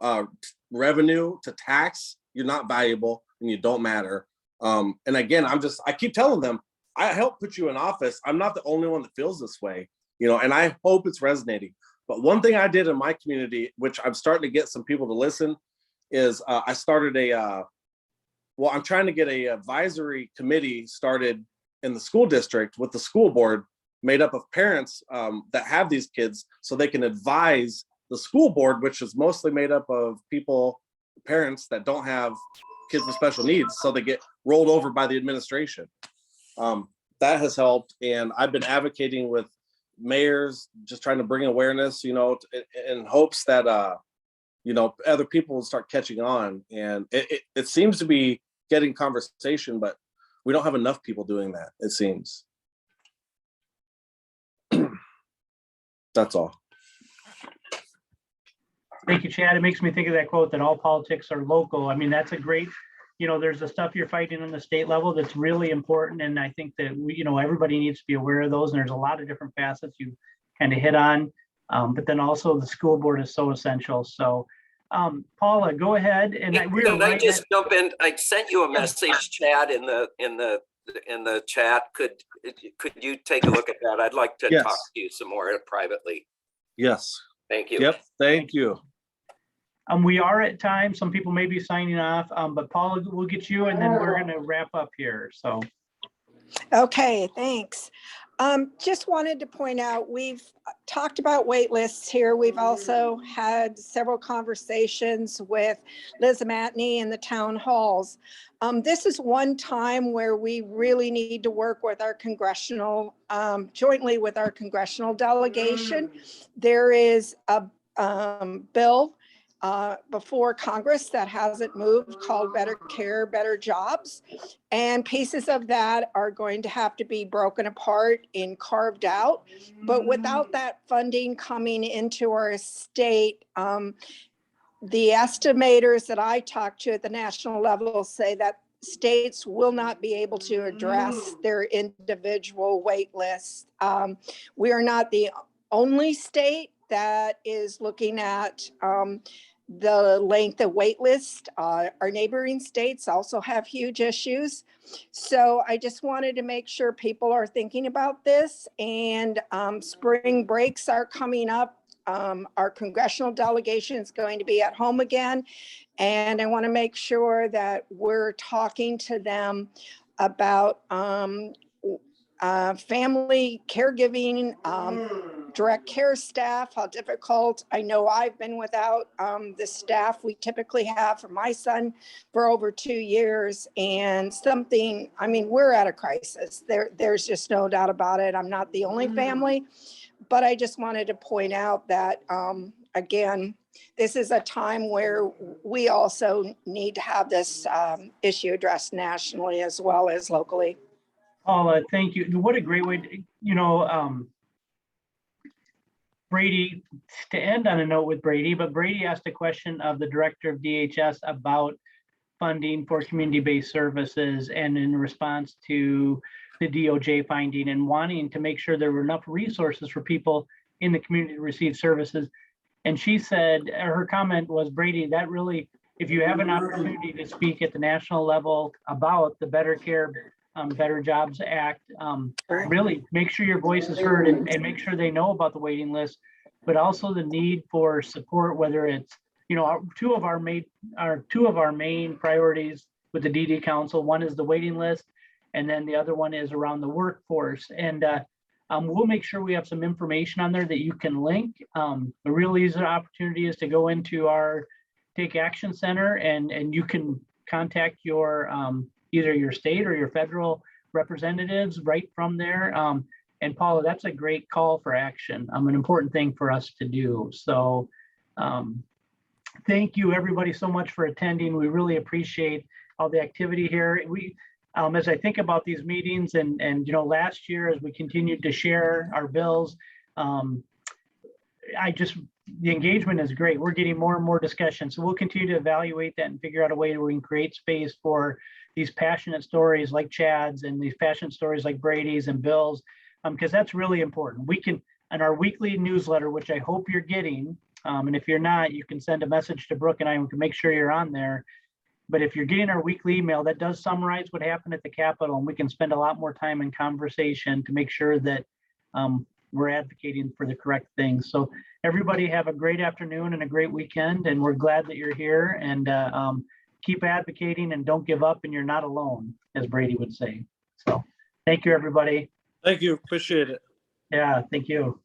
of revenue to tax, you're not valuable and you don't matter. And again, I keep telling them, I help put you in office. I'm not the only one that feels this way, and I hope it's resonating. But one thing I did in my community, which I'm starting to get some people to listen, is I started I'm trying to get a advisory committee started in the school district with the school board made up of parents that have these kids, so they can advise the school board, which is mostly made up of parents that don't have kids with special needs, so they get rolled over by the administration. That has helped, and I've been advocating with mayors, just trying to bring awareness, in hopes that other people will start catching on. And it seems to be getting conversation, but we don't have enough people doing that, it seems. That's all. Thank you, Chad. It makes me think of that quote that all politics are local. I mean, that's a great, there's the stuff you're fighting on the state level that's really important. And I think that everybody needs to be aware of those. And there's a lot of different facets you kind of hit on. But then also the school board is so essential. So Paula, go ahead. And I just jump in? I sent you a message, Chad, in the chat. Could you take a look at that? I'd like to talk to you some more privately. Yes. Thank you. Yep. Thank you. We are at time. Some people may be signing off, but Paula, we'll get you, and then we're going to wrap up here. So. Okay, thanks. Just wanted to point out, we've talked about wait lists here. We've also had several conversations with Liz Matney in the town halls. This is one time where we really need to work with our jointly with our congressional delegation. There is a bill before Congress that hasn't moved called Better Care, Better Jobs. And pieces of that are going to have to be broken apart and carved out. But without that funding coming into our state, the estimators that I talk to at the national level say that states will not be able to address their individual wait lists. We are not the only state that is looking at the length of wait list. Our neighboring states also have huge issues. So I just wanted to make sure people are thinking about this, and spring breaks are coming up. Our congressional delegation is going to be at home again. And I want to make sure that we're talking to them about family caregiving, direct care staff, how difficult. I know I've been without the staff we typically have for my son for over 2 years, and something, I mean, we're at a crisis. There's just no doubt about it. I'm not the only family, but I just wanted to point out that, again, this is a time where we also need to have this issue addressed nationally as well as locally. Paula, thank you. What a great way to, Brady, to end on a note with Brady, but Brady asked a question of the director of DHS about funding for community-based services, and in response to the DOJ finding and wanting to make sure there were enough resources for people in the community to receive services. And she said, her comment was, Brady, that really, if you have an opportunity to speak at the national level about the Better Care, Better Jobs Act, really make sure your voice is heard, and make sure they know about the waiting list, but also the need for support, whether it's, two of our main priorities with the DD Council. One is the waiting list, and then the other one is around the workforce. And we'll make sure we have some information on there that you can link. The real easy opportunity is to go into our Take Action Center, and you can contact your either your state or your federal representatives right from there. And Paula, that's a great call for action. An important thing for us to do. So thank you everybody so much for attending. We really appreciate all the activity here. We, as I think about these meetings and last year, as we continued to share our bills, the engagement is great. We're getting more and more discussion. So we'll continue to evaluate that and figure out a way where we can create space for these passionate stories like Chad's, and these passionate stories like Brady's and Bill's, because that's really important. We can, in our weekly newsletter, which I hope you're getting, and if you're not, you can send a message to Brooke and I, and we can make sure you're on there. But if you're getting our weekly email, that does summarize what happened at the Capitol, and we can spend a lot more time in conversation to make sure that we're advocating for the correct things. So everybody have a great afternoon and a great weekend, and we're glad that you're here, and keep advocating and don't give up, and you're not alone, as Brady would say. So thank you, everybody. Thank you. Appreciate it. Yeah, thank you.